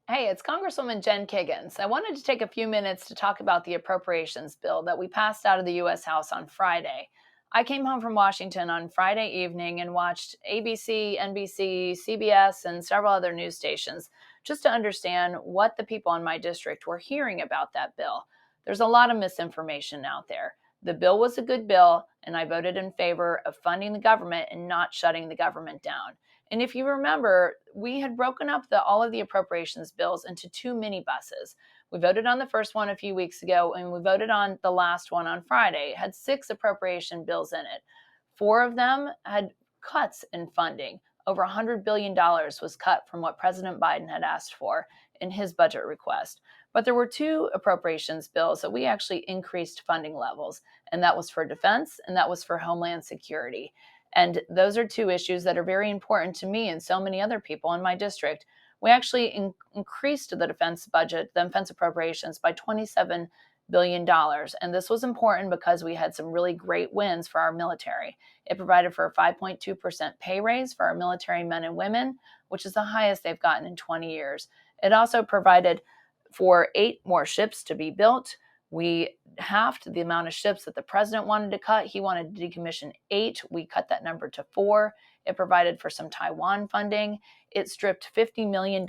Hey, it's Congresswoman Jen Kiggans. I wanted to take a few minutes to talk about the appropriations bill that we passed out of the U.S. House on Friday. I came home from Washington on Friday evening and watched ABC, NBC, CBS, and several other news stations just to understand what the people in my district were hearing about that bill. There's a lot of misinformation out there. The bill was a good bill, and I voted in favor of funding the government and not shutting the government down. And if you remember, we had broken up all of the appropriations bills into two minibuses. We voted on the first one a few weeks ago, and we voted on the last one on Friday. It had six appropriation bills in it. Four of them had cuts in funding. Over $100 billion was cut from what President Biden had asked for in his budget request. But there were two appropriations bills that we actually increased funding levels, and that was for defense and that was for homeland security. And those are two issues that are very important to me and so many other people in my district. We actually increased the defense budget, the defense appropriations, by $27 billion. And this was important because we had some really great wins for our military. It provided for a 5.2% pay raise for our military men and women, which is the highest they've gotten in 20 years. It also provided for 8 more ships to be built. We halved the amount of ships that the president wanted to cut. He wanted to decommission 8. We cut that number to 4. It provided for some Taiwan funding. It stripped $50 million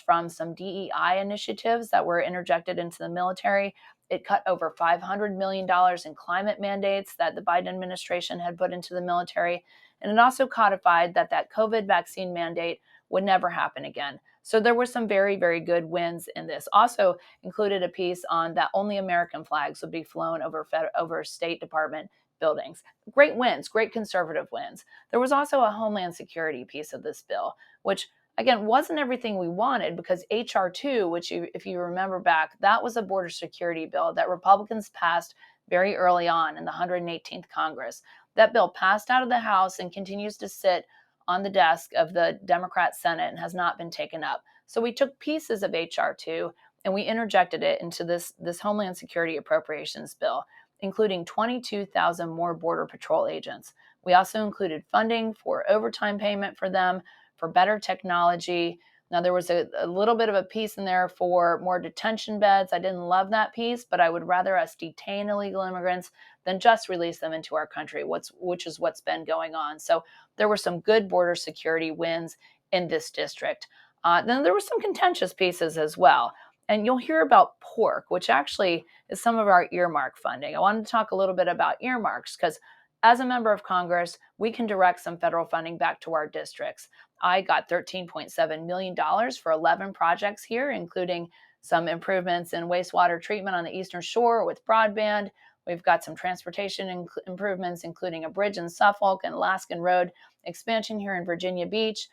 from some DEI initiatives that were interjected into the military. It cut over $500 million in climate mandates that the Biden administration had put into the military. And it also codified that COVID vaccine mandate would never happen again. So there were some very, very good wins in this. Also included a piece on that only American flags would be flown over State Department buildings. Great wins, great conservative wins. There was also a homeland security piece of this bill, which again wasn't everything we wanted because HR 2, which if you remember back, that was a border security bill that Republicans passed very early on in the 118th Congress. That bill passed out of the House and continues to sit on the desk of the Democrat Senate and has not been taken up. So we took pieces of HR 2 and we interjected it into this Homeland Security appropriations bill, including 22,000 more Border Patrol agents. We also included funding for overtime payment for them, for better technology. Now, there was a little bit of a piece in there for more detention beds. I didn't love that piece, but I would rather us detain illegal immigrants than just release them into our country, which is what's been going on. So there were some good border security wins in this district. Then there were some contentious pieces as well. And you'll hear about pork, which actually is some of our earmark funding. I wanted to talk a little bit about earmarks because as a member of Congress, we can direct some federal funding back to our districts. I got $13.7 million for 11 projects here, including some improvements in wastewater treatment on the Eastern Shore with broadband. We've got some transportation improvements, including a bridge in Suffolk and Alaskan Road expansion here in Virginia Beach.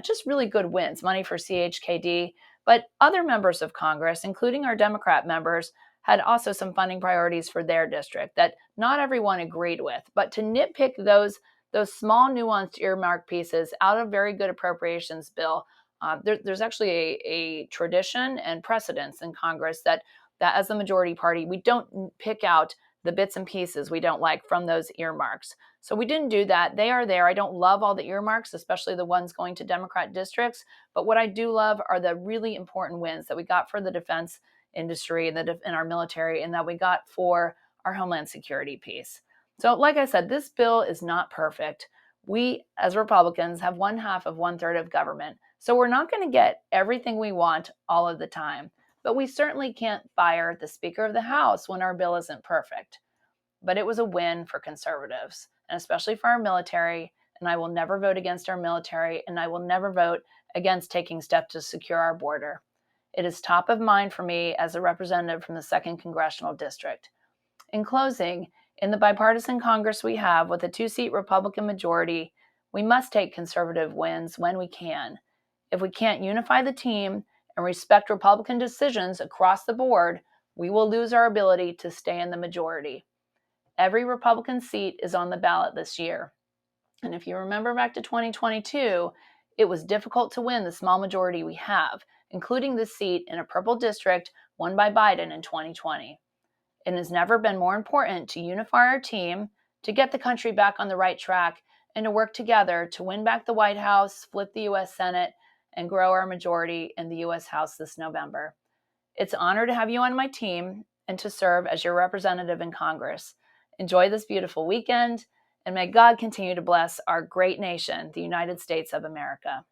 Just really good wins, money for CHKD. But other members of Congress, including our Democrat members, had also some funding priorities for their district that not everyone agreed with. But to nitpick those small nuanced earmark pieces out of very good appropriations bill, there's actually a tradition and precedence in Congress that as the majority party, we don't pick out the bits and pieces we don't like from those earmarks. So we didn't do that. They are there. I don't love all the earmarks, especially the ones going to Democrat districts. But what I do love are the really important wins that we got for the defense industry and in our military and that we got for our homeland security piece. So like I said, this bill is not perfect. We, as Republicans, have 1/2 of 1/3 of government. So we're not going to get everything we want all of the time. But we certainly can't fire the Speaker of the House when our bill isn't perfect. But it was a win for conservatives, and especially for our military. And I will never vote against our military, and I will never vote against taking steps to secure our border. It is top of mind for me as a representative from the 2nd Congressional District. In closing, in the bipartisan Congress we have with a 2-seat Republican majority, we must take conservative wins when we can. If we can't unify the team and respect Republican decisions across the board, we will lose our ability to stay in the majority. Every Republican seat is on the ballot this year. And if you remember back to 2022, it was difficult to win the small majority we have, including the seat in a purple district won by Biden in 2020. It has never been more important to unify our team, to get the country back on the right track, and to work together to win back the White House, flip the U.S. Senate, and grow our majority in the U.S. House this November. It's an honor to have you on my team and to serve as your representative in Congress. Enjoy this beautiful weekend, and may God continue to bless our great nation, the United States of America.